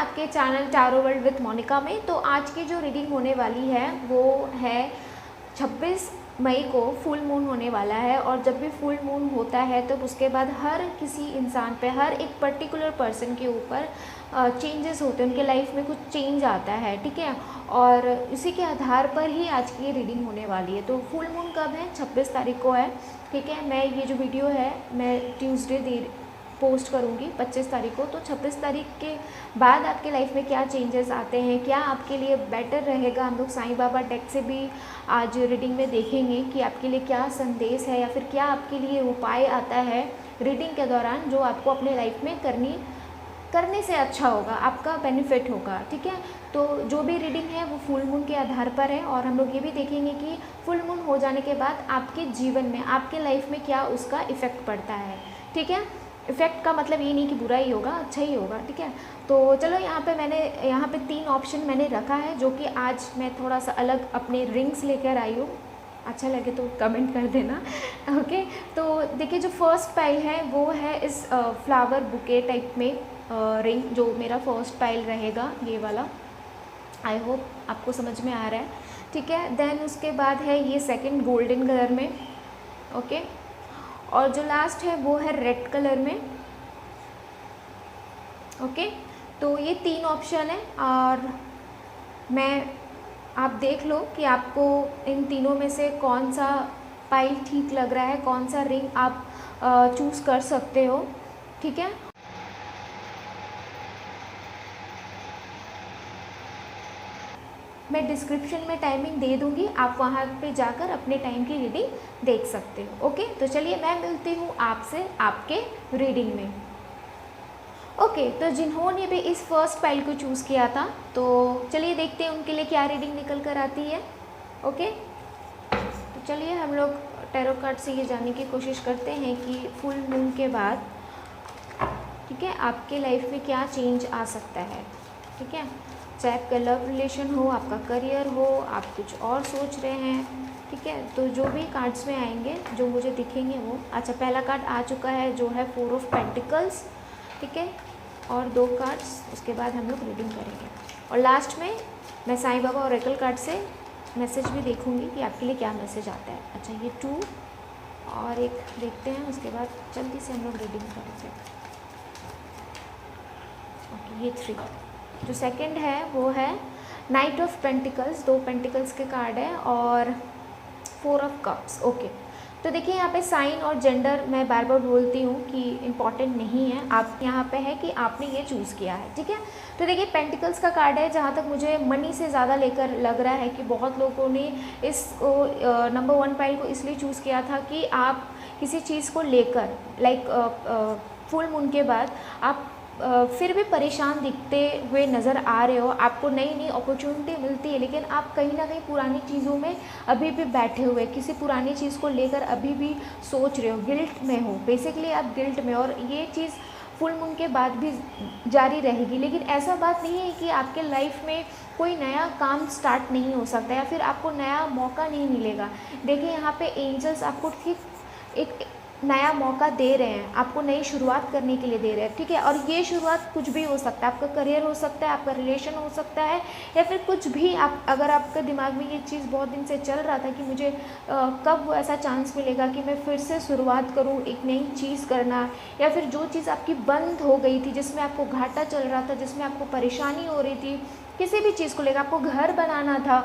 आपके channel tarot world with Monika में। तो आज की जो रीडिंग होने वाली है वो है 26 मई को फुल मून होने वाला है। और जब भी फुल मून होता है तो उसके बाद हर किसी इंसान पे, हर एक पर्टिकुलर पर्सन के ऊपर चेंजेस होते हैं, उनके लाइफ में कुछ चेंज आता है, ठीक है। और इसी के आधार पर ही आज की रीडिंग होने वाली है। तो फुल मून कब है? 26 तारीख को है, ठीक है। मैं ये जो वीडियो है मैं ट्यूसडे पोस्ट करूँगी 25 तारीख को। तो 26 तारीख के बाद आपके लाइफ में क्या चेंजेस आते हैं, क्या आपके लिए बेटर रहेगा, हम लोग साईं बाबा डेक से भी आज रीडिंग में देखेंगे कि आपके लिए क्या संदेश है या फिर क्या आपके लिए उपाय आता है रीडिंग के दौरान जो आपको अपने लाइफ में करने से अच्छा होगा, आपका बेनिफिट होगा, ठीक है। तो जो भी रीडिंग है वो फुल मून के आधार पर है। और हम लोग ये भी देखेंगे कि फुल मून हो जाने के बाद आपके जीवन में, आपके लाइफ में क्या उसका इफ़ेक्ट पड़ता है, ठीक है। इफ़ेक्ट का मतलब ये नहीं कि बुरा ही होगा, अच्छा ही होगा, ठीक है। तो चलो यहाँ पे 3 ऑप्शन मैंने रखा है जो कि आज मैं थोड़ा सा अलग अपने रिंग्स लेकर आई हूँ। अच्छा लगे तो कमेंट कर देना, ओके। तो देखिए जो फर्स्ट पाइल है वो है इस फ्लावर बुके टाइप में रिंग, जो मेरा फर्स्ट पाइल रहेगा ये वाला। आई होप आपको समझ में आ रहा है, ठीक है। देन उसके बाद है ये सेकंड गोल्डन कलर में, ओके। और जो लास्ट है वो है रेड कलर में, ओके। तो ये 3 ऑप्शन है और आप देख लो कि आपको इन तीनों में से कौन सा पाइल ठीक लग रहा है, कौन सा रिंग आप चूज़ कर सकते हो, ठीक है। मैं डिस्क्रिप्शन में टाइमिंग दे दूंगी, आप वहाँ पे जाकर अपने टाइम की रीडिंग देख सकते हो, ओके। तो चलिए मैं मिलती हूँ आपसे आपके रीडिंग में, ओके। तो जिन्होंने भी इस फर्स्ट पाइल को चूज़ किया था तो चलिए देखते हैं उनके लिए क्या रीडिंग निकल कर आती है, ओके। तो चलिए हम लोग टैरो कार्ड से ये जानने की कोशिश करते हैं कि फुल मून के बाद, ठीक है, आपके लाइफ में क्या चेंज आ सकता है, ठीक है। चाहे आपका लव रिलेशन हो, आपका करियर हो, आप कुछ और सोच रहे हैं, ठीक है। तो जो भी कार्ड्स में आएंगे, जो मुझे दिखेंगे वो, अच्छा पहला कार्ड आ चुका है जो है 4 ऑफ पेंटिकल्स, ठीक है। और 2 कार्ड्स उसके बाद हम लोग रीडिंग करेंगे। और लास्ट में मैं साईं बाबा ऑरेकल कार्ड से मैसेज भी देखूंगी कि आपके लिए क्या मैसेज आता है। अच्छा ये 2 और एक देखते हैं, उसके बाद जल्दी से हम लोग रीडिंग करेंगे, ओके। ये 3 जो सेकंड है वो है नाइट ऑफ पेंटिकल्स, 2 पेंटिकल्स के कार्ड है और 4 ऑफ कप्स, ओके। तो देखिए यहाँ पे साइन और जेंडर मैं बार बार बोलती हूँ कि इम्पॉर्टेंट नहीं है, आप यहाँ पे है कि आपने ये चूज़ किया है, ठीक है। तो देखिए पेंटिकल्स का कार्ड है, जहाँ तक मुझे मनी से ज़्यादा लेकर लग रहा है कि बहुत लोगों ने इस नंबर 1 पाइल को इसलिए चूज़ किया था कि आप किसी चीज़ को लेकर फुल मून के बाद आप फिर भी परेशान दिखते हुए नज़र आ रहे हो, आपको नई नई अपॉर्चुनिटी मिलती है लेकिन आप कहीं ना कहीं पुरानी चीज़ों में अभी भी बैठे हुए, किसी पुरानी चीज़ को लेकर अभी भी सोच रहे हो, गिल्ट में हो, बेसिकली आप गिल्ट में। और ये चीज़ फुल मून के बाद भी जारी रहेगी। लेकिन ऐसा बात नहीं है कि आपके लाइफ में कोई नया काम स्टार्ट नहीं हो सकता या फिर आपको नया मौका नहीं मिलेगा। देखिए यहाँ पे एंजल्स आपको ठीक एक नया मौका दे रहे हैं, आपको नई शुरुआत करने के लिए दे रहे हैं, ठीक है। और ये शुरुआत कुछ भी हो सकता है, आपका करियर हो सकता है, आपका रिलेशन हो सकता है, या फिर कुछ भी। आप अगर आपके दिमाग में ये चीज़ बहुत दिन से चल रहा था कि मुझे कब वो ऐसा चांस मिलेगा कि मैं फिर से शुरुआत करूँ एक नई चीज़ करना, या फिर जो चीज़ आपकी बंद हो गई थी, जिसमें आपको घाटा चल रहा था, जिसमें आपको परेशानी हो रही थी, किसी भी चीज़ को लेकर, आपको घर बनाना था,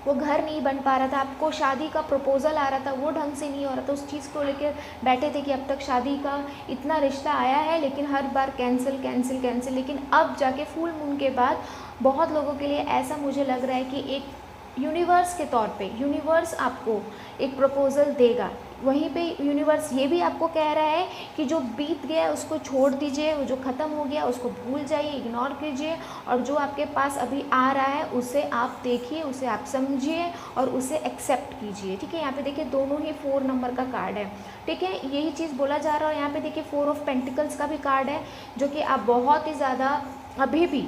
वो घर नहीं बन पा रहा था, आपको शादी का प्रपोज़ल आ रहा था, वो ढंग से नहीं हो रहा था, उस चीज़ को लेकर बैठे थे कि अब तक शादी का इतना रिश्ता आया है लेकिन हर बार कैंसिल कैंसिल कैंसिल। लेकिन अब जाके फुल मून के बाद बहुत लोगों के लिए ऐसा मुझे लग रहा है कि एक यूनिवर्स के तौर पे यूनिवर्स आपको एक प्रपोज़ल देगा। वहीं पे यूनिवर्स ये भी आपको कह रहा है कि जो बीत गया है उसको छोड़ दीजिए, वो जो ख़त्म हो गया उसको भूल जाइए, इग्नोर कीजिए, और जो आपके पास अभी आ रहा है उसे आप देखिए, उसे आप समझिए और उसे एक्सेप्ट कीजिए, ठीक है। यहाँ पे देखिए दोनों ही 4 नंबर का कार्ड है, ठीक है, यही चीज़ बोला जा रहा है। और यहाँ पे देखिए 4 ऑफ पेंटिकल्स का भी कार्ड है जो कि आप बहुत ही ज़्यादा अभी भी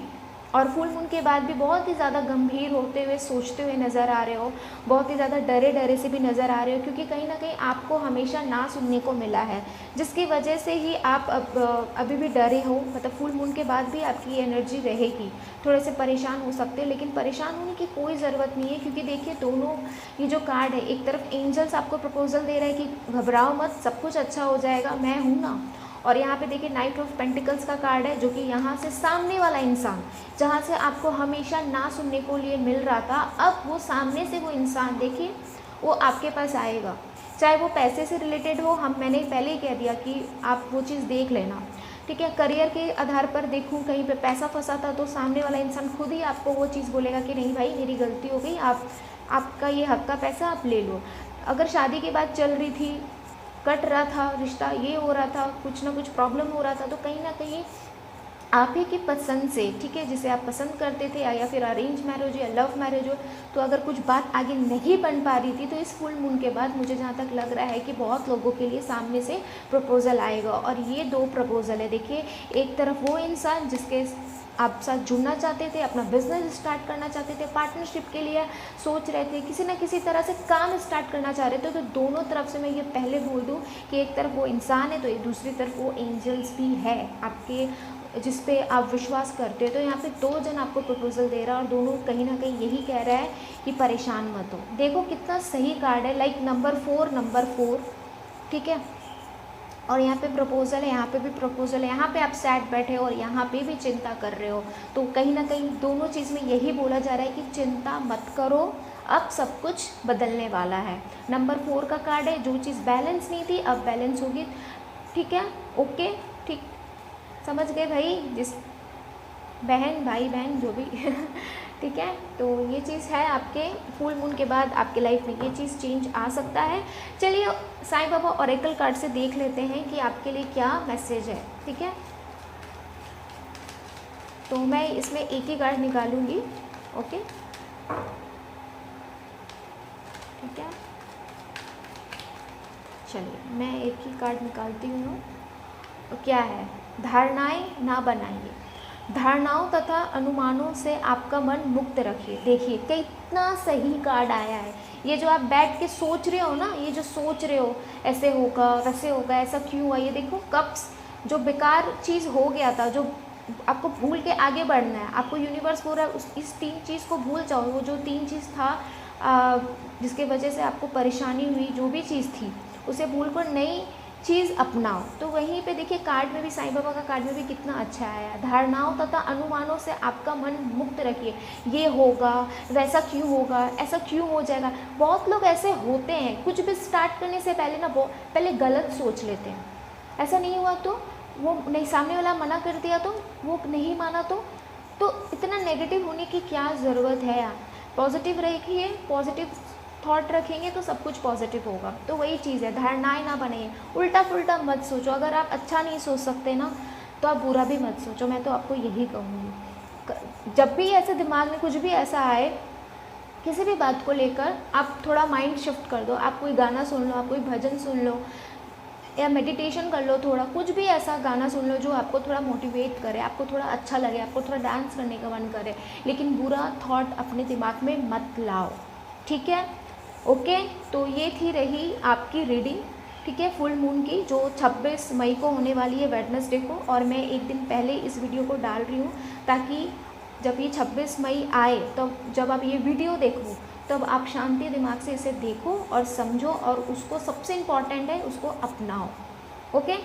और फुल मून के बाद भी बहुत ही ज़्यादा गंभीर होते हुए सोचते हुए नज़र आ रहे हो, बहुत ही ज़्यादा डरे डरे से भी नज़र आ रहे हो, क्योंकि कहीं ना कहीं आपको हमेशा ना सुनने को मिला है, जिसकी वजह से ही आप अभी भी डरे हो। मतलब फुल मून के बाद भी आपकी एनर्जी रहेगी, थोड़े से परेशान हो सकते हो, लेकिन परेशान होने की कोई ज़रूरत नहीं है, क्योंकि देखिए दोनों ये जो कार्ड है, एक तरफ एंजल्स आपको प्रपोजल दे रहा है कि घबराओ मत, सब कुछ अच्छा हो जाएगा, मैं हूँ ना। और यहाँ पे देखिए नाइट ऑफ पेंटिकल्स का कार्ड है, जो कि यहाँ से सामने वाला इंसान, जहाँ से आपको हमेशा ना सुनने को लिए मिल रहा था, अब वो सामने से वो इंसान देखिए वो आपके पास आएगा, चाहे वो पैसे से रिलेटेड हो। मैंने पहले ही कह दिया कि आप वो चीज़ देख लेना, ठीक है। करियर के आधार पर देखूँ कहीं पे पैसा फंसा था, तो सामने वाला इंसान खुद ही आपको वो चीज़ बोलेगा कि नहीं भाई मेरी गलती हो गई, आपका ये हक का पैसा आप ले लो। अगर शादी की बात चल रही थी, कट रहा था रिश्ता, ये हो रहा था, कुछ ना कुछ प्रॉब्लम हो रहा था, तो कहीं ना कहीं आप ही की पसंद से, ठीक है, जिसे आप पसंद करते थे, या फिर अरेंज मैरिज हो या लव मैरिज हो, तो अगर कुछ बात आगे नहीं बन पा रही थी, तो इस फुल मून के बाद मुझे जहाँ तक लग रहा है कि बहुत लोगों के लिए सामने से प्रपोजल आएगा। और ये 2 प्रपोजल है, देखिए एक तरफ वो इंसान जिसके आप साथ जुड़ना चाहते थे, अपना बिजनेस स्टार्ट करना चाहते थे, पार्टनरशिप के लिए सोच रहे थे, किसी ना किसी तरह से काम स्टार्ट करना चाह रहे थे, तो दोनों तरफ से मैं ये पहले बोल दूं कि एक तरफ वो इंसान है, तो एक दूसरी तरफ वो एंजल्स भी है आपके, जिस पे आप विश्वास करते हो। तो यहाँ पे 2 जन आपको प्रपोजल दे रहा है, और दोनों कहीं ना कहीं यही कह रहा है कि परेशान मत हो। देखो कितना सही कार्ड है, लाइक नंबर 4, ठीक है। और यहाँ पे प्रपोजल है, यहाँ पे भी प्रपोजल है, यहाँ पे आप सैड बैठे हो और यहाँ पे भी चिंता कर रहे हो, तो कहीं ना कहीं दोनों चीज़ में यही बोला जा रहा है कि चिंता मत करो, अब सब कुछ बदलने वाला है। नंबर 4 का कार्ड है, जो चीज़ बैलेंस नहीं थी अब बैलेंस होगी, ठीक है, ओके, ठीक, समझ गए भाई, जिस बहन भाई बहन जो भी ठीक है। तो ये चीज़ है, आपके फुल मून के बाद आपके लाइफ में ये चीज़ चेंज आ सकता है। चलिए साईं बाबा ऑरेकल कार्ड से देख लेते हैं कि आपके लिए क्या मैसेज है, ठीक है। तो मैं इसमें एक ही कार्ड निकालूंगी, ओके, ठीक है। चलिए मैं एक ही कार्ड निकालती हूँ। तो क्या है, धारणाएं ना बनाइए, धारणाओं तथा अनुमानों से आपका मन मुक्त रखिए। देखिए कितना सही कार्ड आया है, ये जो आप बैठ के सोच रहे हो ना, ये जो सोच रहे हो ऐसे होगा वैसे होगा, ऐसा क्यों हुआ, ये देखो कप्स, जो बेकार चीज़ हो गया था, जो आपको भूल के आगे बढ़ना है, आपको यूनिवर्स बोल रहा है इस 3 चीज़ को भूल जाओ। वो जो 3 चीज़ था जिसके वजह से आपको परेशानी हुई, जो भी चीज़ थी उसे भूल कर नई चीज़ अपनाओ। तो वहीं पे देखिए कार्ड में भी, साईं बाबा का कार्ड में भी कितना अच्छा आया है, धारणाओं तथा अनुमानों से आपका मन मुक्त रखिए। ये होगा, वैसा क्यों होगा, ऐसा क्यों हो जाएगा। बहुत लोग ऐसे होते हैं, कुछ भी स्टार्ट करने से पहले ना पहले गलत सोच लेते हैं, ऐसा नहीं हुआ तो वो नहीं, सामने वाला मना कर दिया तो वो नहीं माना, तो इतना नेगेटिव होने की क्या ज़रूरत है यार। पॉजिटिव रखिए, पॉजिटिव थॉट रखेंगे तो सब कुछ पॉजिटिव होगा। तो वही चीज़ है, धारणाएं ना बनाइए, उल्टा पुल्टा मत सोचो। अगर आप अच्छा नहीं सोच सकते ना, तो आप बुरा भी मत सोचो, मैं तो आपको यही कहूँगी। जब भी ऐसे दिमाग में कुछ भी ऐसा आए, किसी भी बात को लेकर, आप थोड़ा माइंड शिफ्ट कर दो, आप कोई गाना सुन लो, आप कोई भजन सुन लो, या मेडिटेशन कर लो, थोड़ा कुछ भी ऐसा गाना सुन लो जो आपको थोड़ा मोटिवेट करे, आपको थोड़ा अच्छा लगे, आपको थोड़ा डांस करने का मन करे, लेकिन बुरा थॉट अपने दिमाग में मत लाओ, ठीक है, ओके। तो ये थी रही आपकी रीडिंग, ठीक है, फुल मून की, जो 26 मई को होने वाली है वेडनेसडे को। और मैं एक दिन पहले इस वीडियो को डाल रही हूँ, ताकि जब ये 26 मई आए, तब जब आप ये वीडियो देखो, तब आप शांति दिमाग से इसे देखो और समझो, और उसको सबसे इम्पॉर्टेंट है उसको अपनाओ, ओके।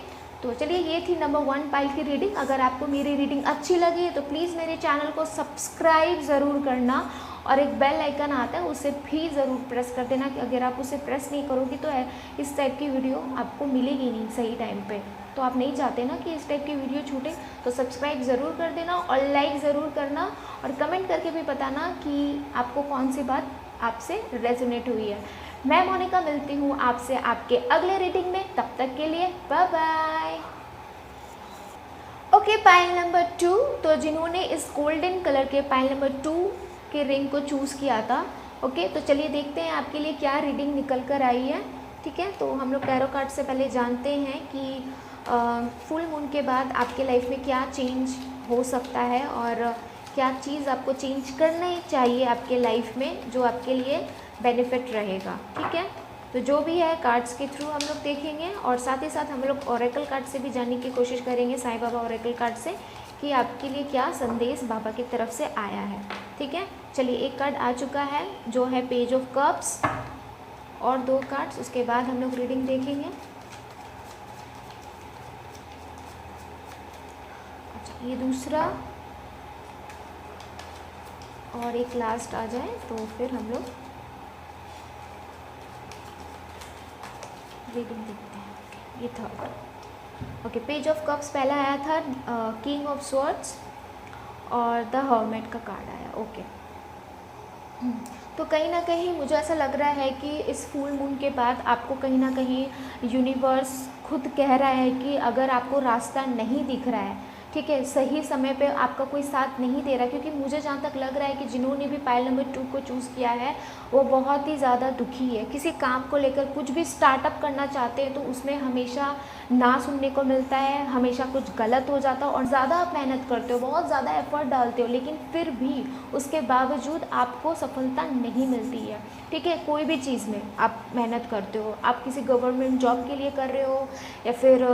तो चलिए ये थी नंबर 1 पाइल की रीडिंग। अगर आपको मेरी रीडिंग अच्छी लगी है तो प्लीज़ मेरे चैनल को सब्सक्राइब ज़रूर करना, और एक बेल आइकन आता है उसे भी ज़रूर प्रेस कर देना, कि अगर आप उसे प्रेस नहीं करोगी तो इस टाइप की वीडियो आपको मिलेगी नहीं सही टाइम पे। तो आप नहीं चाहते ना कि इस टाइप की वीडियो छूटे, तो सब्सक्राइब ज़रूर कर देना और लाइक ज़रूर करना, और कमेंट करके भी बताना कि आपको कौन सी बात आपसे रेजोनेट हुई है। मैं मोनिका मिलती हूँ आपसे आपके अगले रीडिंग में, तब तक के लिए bye bye. Okay, pile number 2, तो जिन्होंने इस गोल्डन कलर के पाइल नंबर 2 के रिंग को चूज़ किया था, ओके, तो चलिए देखते हैं आपके लिए क्या रीडिंग निकल कर आई है, ठीक है। तो हम लोग टैरो कार्ड से पहले जानते हैं कि फुल मून के बाद आपके लाइफ में क्या चेंज हो सकता है, और क्या चीज़ आपको चेंज करना ही चाहिए आपके लाइफ में जो आपके लिए बेनिफिट रहेगा। ठीक है, तो जो भी है कार्ड्स के थ्रू हम लोग देखेंगे और साथ ही साथ हम लोग ओरेकल कार्ड से भी जानने की कोशिश करेंगे, साईं बाबा ओरेकल कार्ड से, कि आपके लिए क्या संदेश बाबा की तरफ से आया है। ठीक है, चलिए एक कार्ड आ चुका है जो है पेज ऑफ कप्स, और 2 कार्ड्स, उसके बाद हम लोग रीडिंग देखेंगे। अच्छा, ये दूसरा और एक लास्ट आ जाए तो फिर हम लोग रीडिंग देखते हैं। ये third, okay, page of cups पहला आया था, किंग ऑफ स्वॉर्ड्स और द हर्मिट का कार्ड आया। ओके, तो कहीं ना कहीं मुझे ऐसा लग रहा है कि इस फुल मून के बाद आपको कहीं ना कहीं यूनिवर्स खुद कह रहा है कि अगर आपको रास्ता नहीं दिख रहा है, ठीक है, सही समय पे आपका कोई साथ नहीं दे रहा, क्योंकि मुझे जहाँ तक लग रहा है कि जिन्होंने भी पाइल नंबर 2 को चूज़ किया है वो बहुत ही ज़्यादा दुखी है। किसी काम को लेकर कुछ भी स्टार्टअप करना चाहते हैं तो उसमें हमेशा ना सुनने को मिलता है, हमेशा कुछ गलत हो जाता है, और ज़्यादा आप मेहनत करते हो, बहुत ज़्यादा एफर्ट डालते हो, लेकिन फिर भी उसके बावजूद आपको सफलता नहीं मिलती है। ठीक है, कोई भी चीज़ में आप मेहनत करते हो, आप किसी गवर्नमेंट जॉब के लिए कर रहे हो या फिर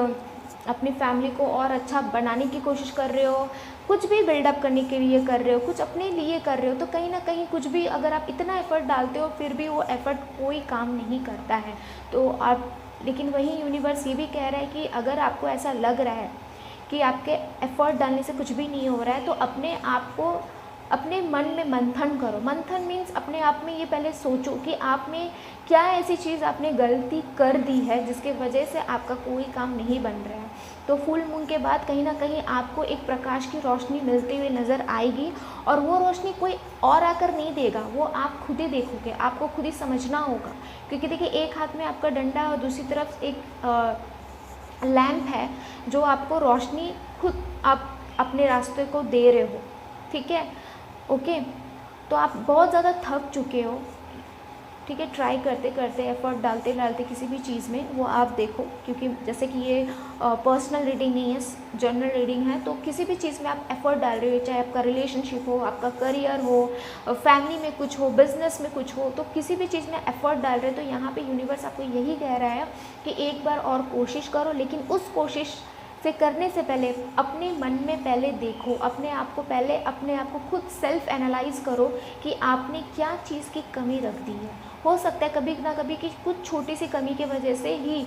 अपनी फैमिली को और अच्छा बनाने की कोशिश कर रहे हो, कुछ भी बिल्डअप करने के लिए कर रहे हो, कुछ अपने लिए कर रहे हो, तो कहीं ना कहीं कुछ भी अगर आप इतना एफर्ट डालते हो फिर भी वो एफर्ट कोई काम नहीं करता है। तो आप, लेकिन वही यूनिवर्स ये भी कह रहा है कि अगर आपको ऐसा लग रहा है कि आपके एफर्ट डालने से कुछ भी नहीं हो रहा है, तो अपने आप को अपने मन में मंथन करो। मंथन मीन्स अपने आप में ये पहले सोचो कि आप में क्या ऐसी चीज़ आपने गलती कर दी है जिसके वजह से आपका कोई काम नहीं बन रहा है। तो फुल मून के बाद कहीं ना कहीं आपको एक प्रकाश की रोशनी मिलती हुई नज़र आएगी, और वो रोशनी कोई और आकर नहीं देगा, वो आप खुद ही देखोगे, आपको खुद ही समझना होगा। क्योंकि देखिए, एक हाथ में आपका डंडा और दूसरी तरफ एक लैंप है जो आपको रोशनी खुद आप अपने रास्ते को दे रहे हो। ठीक है, ओके, तो आप बहुत ज़्यादा थक चुके हो, ठीक है, ट्राई करते करते, एफर्ट डालते डालते किसी भी चीज़ में, वो आप देखो, क्योंकि जैसे कि ये पर्सनल रीडिंग नहीं है, जनरल रीडिंग है, तो किसी भी चीज़ में आप एफर्ट डाल रहे हो, चाहे आपका रिलेशनशिप हो, आपका करियर हो, फैमिली में कुछ हो, बिजनेस में कुछ हो, तो किसी भी चीज़ में एफर्ट डाल रहे हो, तो यहाँ पे यूनिवर्स आपको यही कह रहा है कि एक बार और कोशिश करो, लेकिन उस कोशिश से करने से पहले अपने मन में पहले देखो, अपने आप को खुद सेल्फ एनालाइज करो कि आपने क्या चीज़ की कमी रख दी है। हो सकता है कभी ना कभी कि कुछ छोटी सी कमी की वजह से ही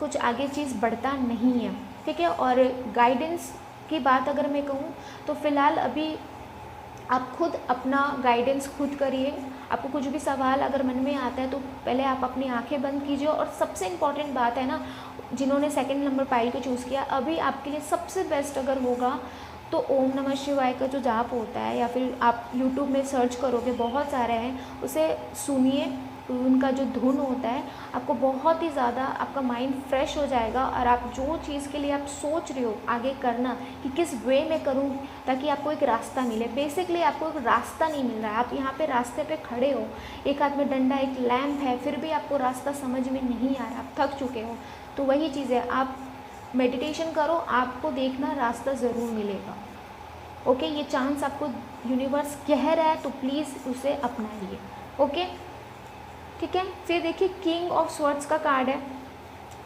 कुछ आगे चीज़ बढ़ता नहीं है। ठीक है, और गाइडेंस की बात अगर मैं कहूँ तो फ़िलहाल अभी आप खुद अपना गाइडेंस खुद करिए। आपको कुछ भी सवाल अगर मन में आता है तो पहले आप अपनी आंखें बंद कीजिए, और सबसे इम्पॉर्टेंट बात है ना, जिन्होंने सेकंड नंबर पाइल को चूज़ किया, अभी आपके लिए सबसे बेस्ट अगर होगा तो ओम नमः शिवाय का जो जाप होता है, या फिर आप यूट्यूब में सर्च करोगे, बहुत सारे हैं, उसे सुनिए। उनका जो धुन होता है, आपको बहुत ही ज़्यादा आपका माइंड फ्रेश हो जाएगा, और आप जो चीज़ के लिए आप सोच रहे हो आगे करना कि किस वे में करूं ताकि आपको एक रास्ता मिले, बेसिकली आपको एक रास्ता नहीं मिल रहा है। आप यहाँ पे रास्ते पे खड़े हो, एक हाथ में डंडा, एक लैंप है, फिर भी आपको रास्ता समझ में नहीं आ रहा, आप थक चुके हो। तो वही चीज़ है, आप मेडिटेशन करो, आपको देखना रास्ता ज़रूर मिलेगा। ओके, ये चांस आपको यूनिवर्स कह रहा है, तो प्लीज़ उसे अपनाइए। ओके, ठीक है। फिर देखिए, किंग ऑफ स्वॉर्ड्स का कार्ड है।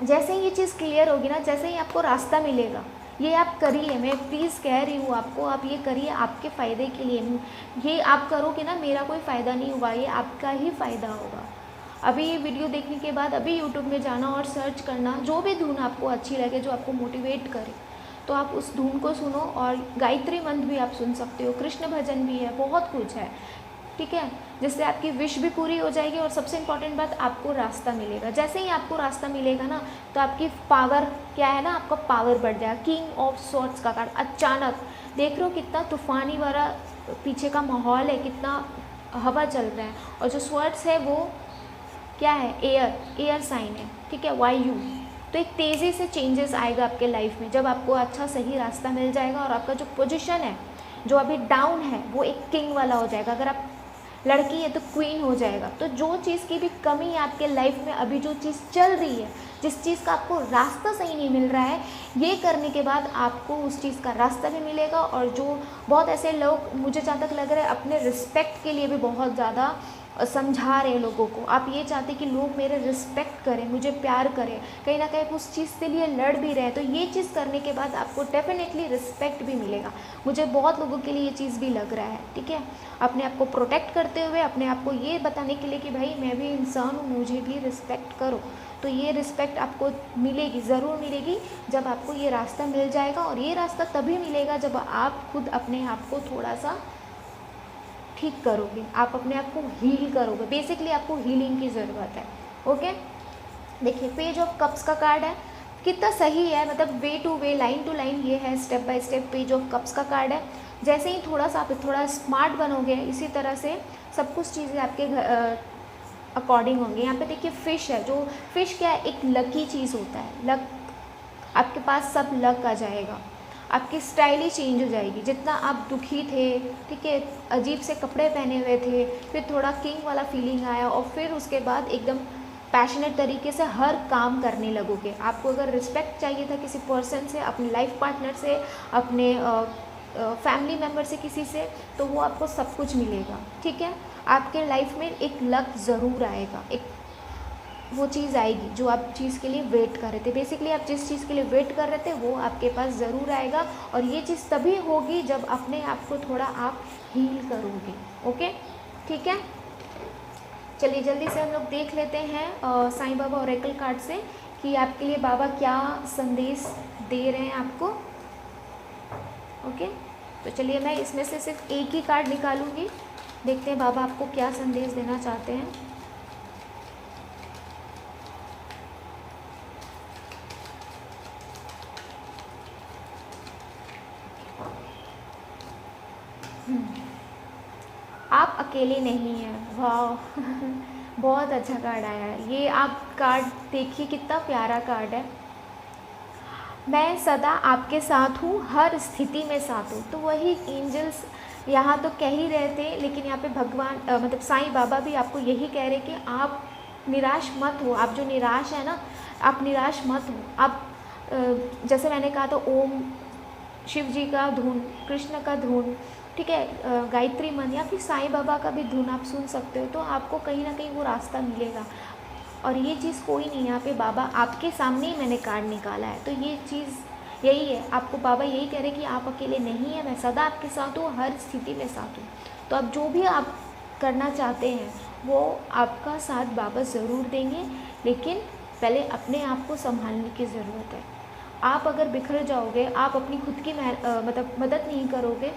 जैसे ही ये चीज़ क्लियर होगी ना, जैसे ही आपको रास्ता मिलेगा, ये आप करिए, मैं प्लीज़ कह रही हूँ आपको, आप ये करिए, आपके फ़ायदे के लिए। ये आप करोगे ना, मेरा कोई फ़ायदा नहीं होगा, ये आपका ही फ़ायदा होगा। अभी ये वीडियो देखने के बाद अभी यूट्यूब में जाना और सर्च करना, जो भी धुन आपको अच्छी लगे, जो आपको मोटिवेट करे, तो आप उस धुन को सुनो। और गायत्री मंत्र भी आप सुन सकते हो, कृष्ण भजन भी है, बहुत कुछ है। ठीक है, जिससे आपकी विश भी पूरी हो जाएगी, और सबसे इम्पॉर्टेंट बात, आपको रास्ता मिलेगा। जैसे ही आपको रास्ता मिलेगा ना, तो आपकी पावर क्या है ना, आपका पावर बढ़ जाएगा। किंग ऑफ स्वॉर्ड्स का कार्ड, अचानक देख रहे हो कितना तूफानी वाला पीछे का माहौल है, कितना हवा चल रहा है, और जो स्वॉर्ड्स है वो क्या है, एयर साइन है। ठीक है, वायु। तो एक तेज़ी से चेंजेस आएगा आपके लाइफ में, जब आपको अच्छा सही रास्ता मिल जाएगा, और आपका जो पोजीशन है जो अभी डाउन है वो एक किंग वाला हो जाएगा। अगर आप लड़की है तो क्वीन हो जाएगा। तो जो चीज़ की भी कमी है आपके लाइफ में, अभी जो चीज़ चल रही है, जिस चीज़ का आपको रास्ता सही नहीं मिल रहा है, ये करने के बाद आपको उस चीज़ का रास्ता भी मिलेगा। और जो बहुत ऐसे लोग, मुझे जहाँ तक लग रहा है, अपने रिस्पेक्ट के लिए भी बहुत ज़्यादा समझा रहे हैं लोगों को। आप ये चाहते कि लोग मेरे रिस्पेक्ट करें, मुझे प्यार करें, कहीं ना कहीं उस चीज़ के लिए लड़ भी रहे, तो ये चीज़ करने के बाद आपको डेफिनेटली रिस्पेक्ट भी मिलेगा। मुझे बहुत लोगों के लिए ये चीज़ भी लग रहा है, ठीक है। अपने आप को प्रोटेक्ट करते हुए, अपने आप को ये बताने के लिए कि भाई मैं भी इंसान हूँ, मुझे भी रिस्पेक्ट करो, तो ये रिस्पेक्ट आपको मिलेगी, ज़रूर मिलेगी जब आपको ये रास्ता मिल जाएगा। और ये रास्ता तभी मिलेगा जब आप खुद अपने आप को थोड़ा सा ठीक करोगे, आप अपने आप को हील करोगे। बेसिकली आपको हीलिंग की ज़रूरत है। ओके, देखिए पेज ऑफ कप्स का कार्ड है, कितना सही है, मतलब way to way, line to line ये है, step by step page of cups का कार्ड है। जैसे ही थोड़ा सा आप थोड़ा स्मार्ट बनोगे, इसी तरह से सब कुछ चीज़ें आपके अकॉर्डिंग होंगी। यहाँ पे देखिए फिश है, जो फिश क्या है, एक लकी चीज़ होता है। लक, आपके पास सब लक आ जाएगा, आपकी स्टाइल ही चेंज हो जाएगी। जितना आप दुखी थे, ठीक है, अजीब से कपड़े पहने हुए थे, फिर थोड़ा किंग वाला फीलिंग आया, और फिर उसके बाद एकदम पैशनेट तरीके से हर काम करने लगोगे। आपको अगर रिस्पेक्ट चाहिए था किसी पर्सन से, अपने लाइफ पार्टनर से, अपने फैमिली मेम्बर से, किसी से, तो वो आपको सब कुछ मिलेगा, ठीक है। आपके लाइफ में एक लक ज़रूर आएगा, एक वो चीज़ आएगी जो आप चीज़ के लिए वेट कर रहे थे। बेसिकली आप जिस चीज़ के लिए वेट कर रहे थे वो आपके पास ज़रूर आएगा। और ये चीज़ तभी होगी जब अपने आप को थोड़ा आप हील करोगे। ओके, ठीक है। चलिए जल्दी से हम लोग देख लेते हैं साईं बाबा ओरेकल कार्ड से कि आपके लिए बाबा क्या संदेश दे रहे हैं आपको। ओके, तो चलिए मैं इसमें से सिर्फ एक ही कार्ड निकालूंगी, देखते हैं बाबा आपको क्या संदेश देना चाहते हैं। आप अकेले नहीं हैं। वाह बहुत अच्छा कार्ड आया है ये। आप कार्ड देखिए कितना प्यारा कार्ड है। मैं सदा आपके साथ हूँ, हर स्थिति में साथ हूँ। तो वही एंजल्स यहाँ तो कह ही रहे थे, लेकिन यहाँ पे भगवान मतलब साईं बाबा भी आपको यही कह रहे कि आप निराश मत हो। आप जो निराश है ना, आप निराश मत हो। आप जैसे मैंने कहा तो ओम शिव जी का धुन, कृष्ण का धुन, ठीक है, गायत्री मन या फिर साईं बाबा का भी धुन आप सुन सकते हो, तो आपको कहीं ना कहीं वो रास्ता मिलेगा। और ये चीज़ कोई नहीं, यहाँ पे बाबा आपके सामने ही मैंने कार्ड निकाला है, तो ये चीज़ यही है। आपको बाबा यही कह रहे कि आप अकेले नहीं हैं, मैं सदा आपके साथ हूँ, हर स्थिति में साथ हूँ। तो अब जो भी आप करना चाहते हैं वो आपका साथ बाबा ज़रूर देंगे, लेकिन पहले अपने आप को संभालने की ज़रूरत है। आप अगर बिखर जाओगे, आप अपनी खुद की मतलब मदद नहीं करोगे,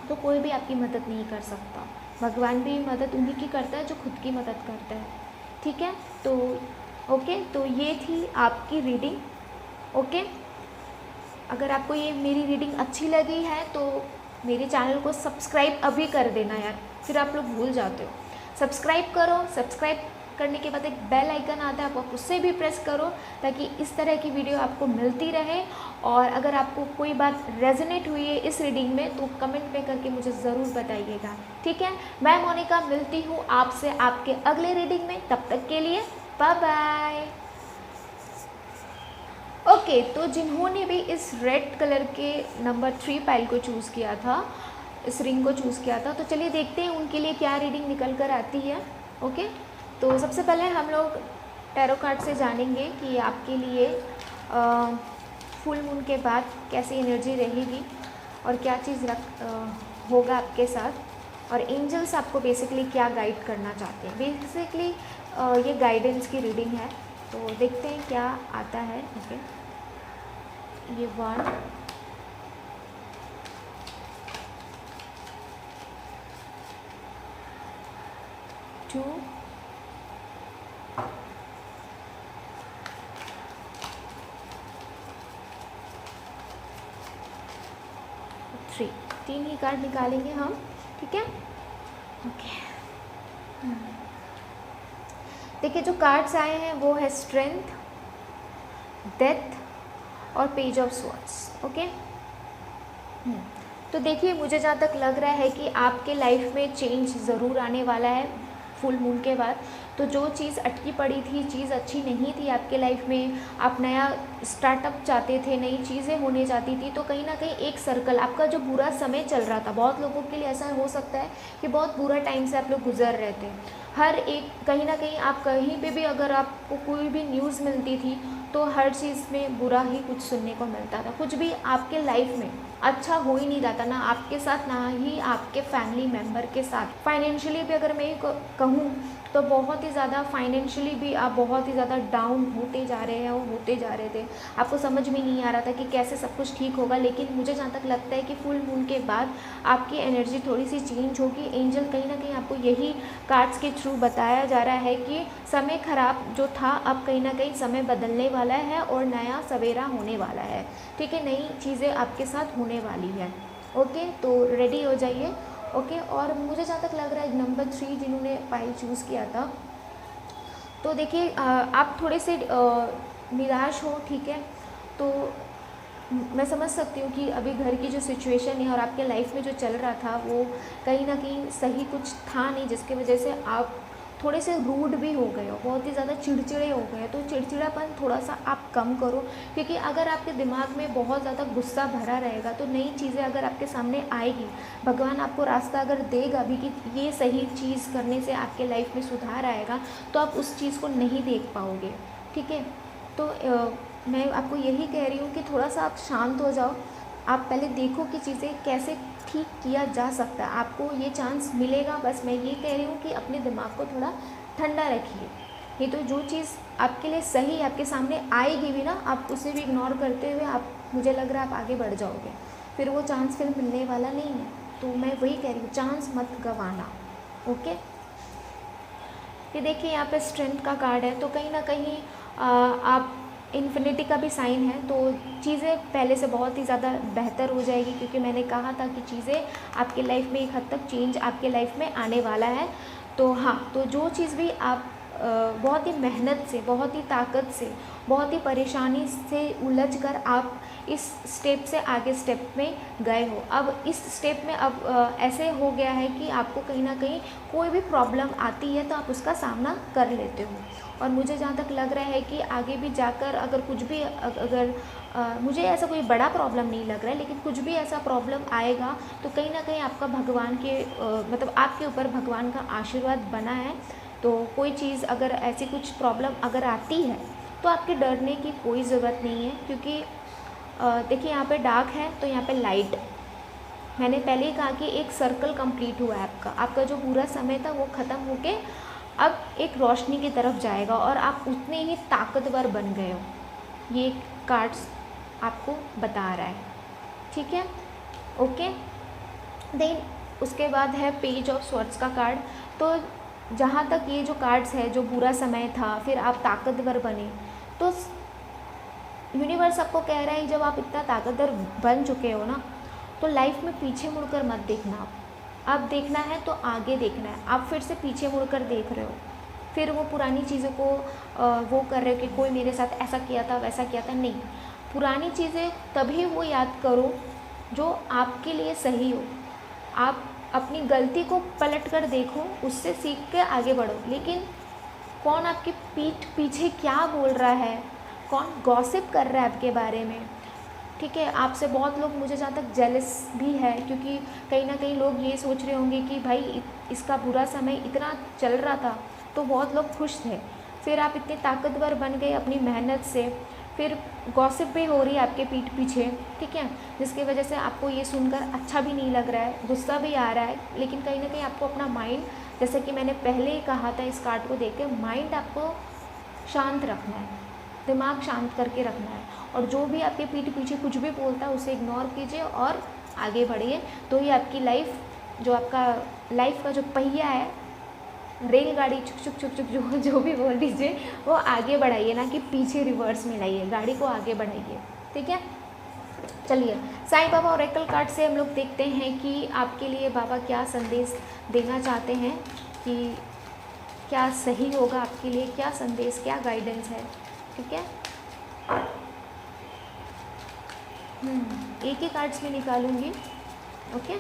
तो कोई भी आपकी मदद नहीं कर सकता। भगवान भी मदद उन्हीं की करता है जो खुद की मदद करता है, ठीक है। तो ओके, तो ये थी आपकी रीडिंग। ओके, अगर आपको ये मेरी रीडिंग अच्छी लगी है तो मेरे चैनल को सब्सक्राइब अभी कर देना यार, फिर आप लोग भूल जाते हो। सब्सक्राइब करो, सब्सक्राइब करने के बाद एक बेल आइकन आता है, आप उससे भी प्रेस करो ताकि इस तरह की वीडियो आपको मिलती रहे। और अगर आपको कोई बात रेजोनेट हुई है इस रीडिंग में तो कमेंट में करके मुझे ज़रूर बताइएगा, ठीक है। मैं मोनिका मिलती हूँ आपसे आपके अगले रीडिंग में, तब तक के लिए बाय बाय। ओके, तो जिन्होंने भी इस रेड कलर के नंबर 3 पाइल को चूज़ किया था, इस रिंग को चूज़ किया था, तो चलिए देखते हैं उनके लिए क्या रीडिंग निकल कर आती है। ओके, तो सबसे पहले हम लोग टैरो कार्ड से जानेंगे कि आपके लिए फुल मून के बाद कैसी एनर्जी रहेगी और क्या चीज़ होगा आपके साथ, और एंजल्स आपको बेसिकली क्या गाइड करना चाहते हैं। बेसिकली ये गाइडेंस की रीडिंग है, तो देखते हैं क्या आता है। ओके, ये 1 2 3, 3 ही कार्ड निकालेंगे हम, ठीक है। ओके, देखिए जो कार्ड्स आए हैं वो है स्ट्रेंथ, डेथ और पेज ऑफ स्वॉर्ड्स। ओके, तो देखिए मुझे जहाँ तक लग रहा है कि आपके लाइफ में चेंज ज़रूर आने वाला है। फुल मून के बाद। तो जो चीज़ अटकी पड़ी थी, चीज़ अच्छी नहीं थी आपके लाइफ में, आप नया स्टार्टअप चाहते थे, नई चीज़ें होने जाती थी, तो कहीं ना कहीं एक सर्कल, आपका जो बुरा समय चल रहा था, बहुत लोगों के लिए ऐसा हो सकता है कि बहुत बुरा टाइम से आप लोग गुजर रहे थे। हर एक कहीं ना कहीं आप कहीं पे भी अगर आपको कोई भी न्यूज़ मिलती थी तो हर चीज़ में बुरा ही कुछ सुनने को मिलता था, कुछ भी आपके लाइफ में अच्छा हो ही नहीं रहा था, ना आपके साथ ना ही आपके फैमिली मेम्बर के साथ। फाइनेंशियली भी अगर मैं कहूँ तो बहुत ही ज़्यादा फाइनेंशियली भी आप बहुत ही ज़्यादा डाउन होते जा रहे हैं और होते जा रहे थे। आपको समझ में नहीं आ रहा था कि कैसे सब कुछ ठीक होगा, लेकिन मुझे जहाँ तक लगता है कि फुल मून के बाद आपकी एनर्जी थोड़ी सी चेंज होगी। एंजल कहीं ना कहीं आपको यही कार्ड्स के थ्रू बताया जा रहा है कि समय खराब जो था अब कहीं ना कहीं समय बदलने वाला है और नया सवेरा होने वाला है। ठीक है, नई चीज़ें आपके साथ होने वाली है। ओके, तो रेडी हो जाइए। ओके, और मुझे जहाँ तक लग रहा है नंबर 3 जिन्होंने पाइल चूज़ किया था, तो देखिए आप थोड़े से निराश हो। ठीक है, तो मैं समझ सकती हूँ कि अभी घर की जो सिचुएशन है और आपके लाइफ में जो चल रहा था वो कहीं ना कहीं सही कुछ था नहीं, जिसकी वजह से आप थोड़े से रूड भी हो गए हो, बहुत ही ज़्यादा चिड़चिड़े हो गए। तो चिड़चिड़ापन थोड़ा सा आप कम करो, क्योंकि अगर आपके दिमाग में बहुत ज़्यादा गुस्सा भरा रहेगा तो नई चीज़ें अगर आपके सामने आएगी, भगवान आपको रास्ता अगर देगा भी कि ये सही चीज़ करने से आपके लाइफ में सुधार आएगा, तो आप उस चीज़ को नहीं देख पाओगे। ठीक है, तो मैं आपको यही कह रही हूँ कि थोड़ा सा आप शांत हो जाओ, आप पहले देखो कि चीज़ें कैसे ठीक किया जा सकता है, आपको ये चांस मिलेगा। बस मैं ये कह रही हूँ कि अपने दिमाग को थोड़ा ठंडा रखिए। ये तो जो चीज़ आपके लिए सही आपके सामने आएगी भी ना, आप उसे भी इग्नोर करते हुए आप, मुझे लग रहा है आप आगे बढ़ जाओगे, फिर वो चांस फिर मिलने वाला नहीं है। तो मैं वही कह रही हूँ, चांस मत गंवाना। ओके, ये देखिए यहाँ पे स्ट्रेंथ का कार्ड है, तो कहीं ना कहीं आप इन्फिनिटी का भी साइन है, तो चीज़ें पहले से बहुत ही ज़्यादा बेहतर हो जाएगी, क्योंकि मैंने कहा था कि चीज़ें आपके लाइफ में एक हद तक चेंज आपके लाइफ में आने वाला है। तो हाँ, तो जो चीज़ भी आप बहुत ही मेहनत से, बहुत ही ताकत से, बहुत ही परेशानी से उलझ कर आप इस स्टेप से आगे स्टेप में गए हो, अब इस स्टेप में अब ऐसे हो गया है कि आपको कहीं ना कहीं कोई भी प्रॉब्लम आती है तो आप उसका सामना कर लेते हो। और मुझे जहाँ तक लग रहा है कि आगे भी जाकर अगर कुछ भी अगर मुझे ऐसा कोई बड़ा प्रॉब्लम नहीं लग रहा है, लेकिन कुछ भी ऐसा प्रॉब्लम आएगा तो कहीं ना कहीं आपका भगवान के मतलब आपके ऊपर भगवान का आशीर्वाद बना है। तो कोई चीज़ अगर ऐसी कुछ प्रॉब्लम अगर आती है तो आपके डरने की कोई ज़रूरत नहीं है, क्योंकि देखिए यहाँ पे डार्क है तो यहाँ पे लाइट। मैंने पहले ही कहा कि एक सर्कल कंप्लीट हुआ है आपका, आपका जो पूरा समय था वो ख़त्म होके अब एक रोशनी की तरफ जाएगा और आप उतने ही ताकतवर बन गए हो, ये कार्ड्स आपको बता रहा है। ठीक है, ओके। देन उसके बाद है पेज ऑफ स्वॉर्ड्स का कार्ड। तो जहाँ तक ये जो कार्ड्स है, जो बुरा समय था फिर आप ताकतवर बने, तो यूनिवर्स आपको कह रहा है जब आप इतना ताकतवर बन चुके हो ना, तो लाइफ में पीछे मुड़कर मत देखना। अब देखना है तो आगे देखना है। आप फिर से पीछे मुड़कर देख रहे हो, फिर वो पुरानी चीज़ों को वो कर रहे हो कि कोई मेरे साथ ऐसा किया था वैसा किया था। नहीं, पुरानी चीज़ें तभी वो याद करो जो आपके लिए सही हो। आप अपनी गलती को पलट कर देखो, उससे सीख के आगे बढ़ो। लेकिन कौन आपकी पीठ पीछे क्या बोल रहा है, कौन गॉसिप कर रहा है आपके बारे में, ठीक है, आपसे बहुत लोग मुझे जहाँ तक जेलस भी है, क्योंकि कहीं ना कहीं लोग ये सोच रहे होंगे कि भाई इसका बुरा समय इतना चल रहा था तो बहुत लोग खुश थे, फिर आप इतने ताकतवर बन गए अपनी मेहनत से, फिर गॉसिप भी हो रही है आपके पीठ पीछे, ठीक है, जिसकी वजह से आपको ये सुनकर अच्छा भी नहीं लग रहा है, गुस्सा भी आ रहा है। लेकिन कहीं ना कहीं आपको अपना माइंड, जैसे कि मैंने पहले ही कहा था इस कार्ड को देख के, माइंड आपको शांत रखना है, दिमाग शांत करके रखना है, और जो भी आपके पीठ पीछे कुछ भी बोलता है उसे इग्नोर कीजिए और आगे बढ़िए। तो ही आपकी लाइफ, जो आपका लाइफ का जो पहिया है, रेलगाड़ी छुक छुक छुक छुक जो भी बोल दीजिए, वो आगे बढ़ाइए, ना कि पीछे रिवर्स में लाइए, गाड़ी को आगे बढ़ाइए। ठीक है, चलिए साईं बाबा ऑरेकल कार्ड से हम लोग देखते हैं कि आपके लिए बाबा क्या संदेश देना चाहते हैं, कि क्या सही होगा आपके लिए, क्या संदेश, क्या गाइडेंस है। ठीक है, एक ही कार्ड्स में निकालूंगी। ओके,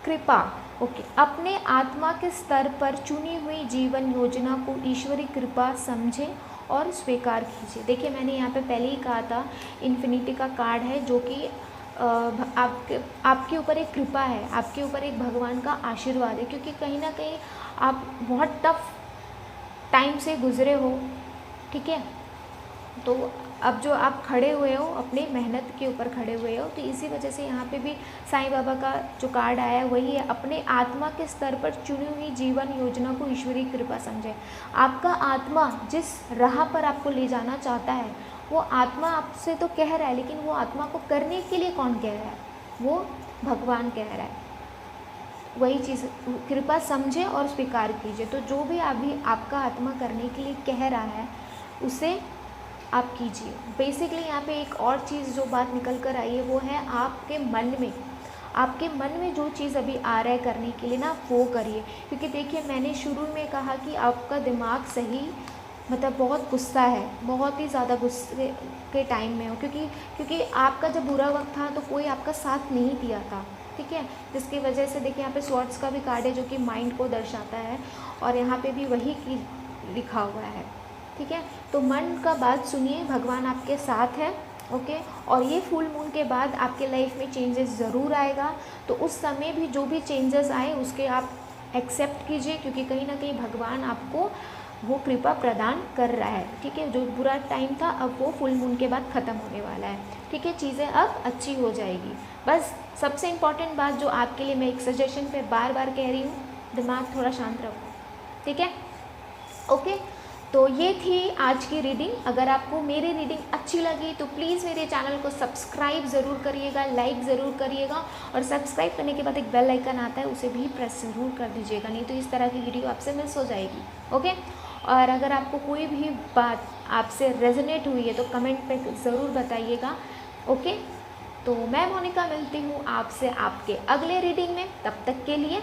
कृपा, ओके, अपने आत्मा के स्तर पर चुनी हुई जीवन योजना को ईश्वरी कृपा समझें और स्वीकार कीजिए। देखिए मैंने यहाँ पे पहले ही कहा था, इन्फिनिटी का कार्ड है जो कि आपके ऊपर एक कृपा है, आपके ऊपर एक भगवान का आशीर्वाद है, क्योंकि कहीं ना कहीं आप बहुत टफ टाइम से गुजरे हो, ठीक है। तो अब जो आप खड़े हुए हो अपने मेहनत के ऊपर खड़े हुए हो, तो इसी वजह से यहाँ पे भी साईं बाबा का जो कार्ड आया है वही है, अपने आत्मा के स्तर पर चुनी हुई जीवन योजना को ईश्वरी कृपा समझे। आपका आत्मा जिस राह पर आपको ले जाना चाहता है, वो आत्मा आपसे तो कह रहा है, लेकिन वो आत्मा को करने के लिए कौन कह रहा है? वो भगवान कह रहा है। वही चीज़, कृपा समझे और स्वीकार कीजिए। तो जो भी अभी आपका आत्मा करने के लिए कह रहा है उसे आप कीजिए। बेसिकली यहाँ पे एक और चीज़ जो बात निकल कर आई है वो है आपके मन में जो चीज़ अभी आ रहा है करने के लिए ना, वो करिए। क्योंकि देखिए मैंने शुरू में कहा कि आपका दिमाग सही मतलब बहुत गुस्सा है, बहुत ही ज़्यादा गुस्से के टाइम में हो, क्योंकि आपका जब बुरा वक्त था तो कोई आपका साथ नहीं दिया था, ठीक है। जिसकी वजह से देखिए यहाँ पे स्वॉर्ड्स का भी कार्ड है जो कि माइंड को दर्शाता है, और यहाँ पे भी वही की लिखा हुआ है, ठीक है। तो मन का बात सुनिए, भगवान आपके साथ है, ओके। और ये फुल मून के बाद आपके लाइफ में चेंजेस ज़रूर आएगा। तो उस समय भी जो भी चेंजेस आए उसके आप एक्सेप्ट कीजिए, क्योंकि कहीं ना कहीं भगवान आपको वो कृपा प्रदान कर रहा है, ठीक है। जो बुरा टाइम था अब वो फुल मून के बाद ख़त्म होने वाला है, ठीक है। चीज़ें अब अच्छी हो जाएगी। बस सबसे इम्पॉर्टेंट बात जो आपके लिए मैं एक सजेशन पे बार बार कह रही हूँ, दिमाग थोड़ा शांत रखो, ठीक है, ओके। तो ये थी आज की रीडिंग। अगर आपको मेरी रीडिंग अच्छी लगी तो प्लीज़ मेरे चैनल को सब्सक्राइब ज़रूर करिएगा, लाइक ज़रूर करिएगा, और सब्सक्राइब करने के बाद एक बेल आइकन आता है उसे भी प्रेस ज़रूर कर दीजिएगा, नहीं तो इस तरह की वीडियो आपसे मिस हो जाएगी, ओके। और अगर आपको कोई भी बात आपसे रेजोनेट हुई है तो कमेंट पे ज़रूर बताइएगा, ओके। तो मैं मोनिका मिलती हूँ आपसे आपके अगले रीडिंग में, तब तक के लिए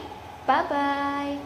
बाय बाय।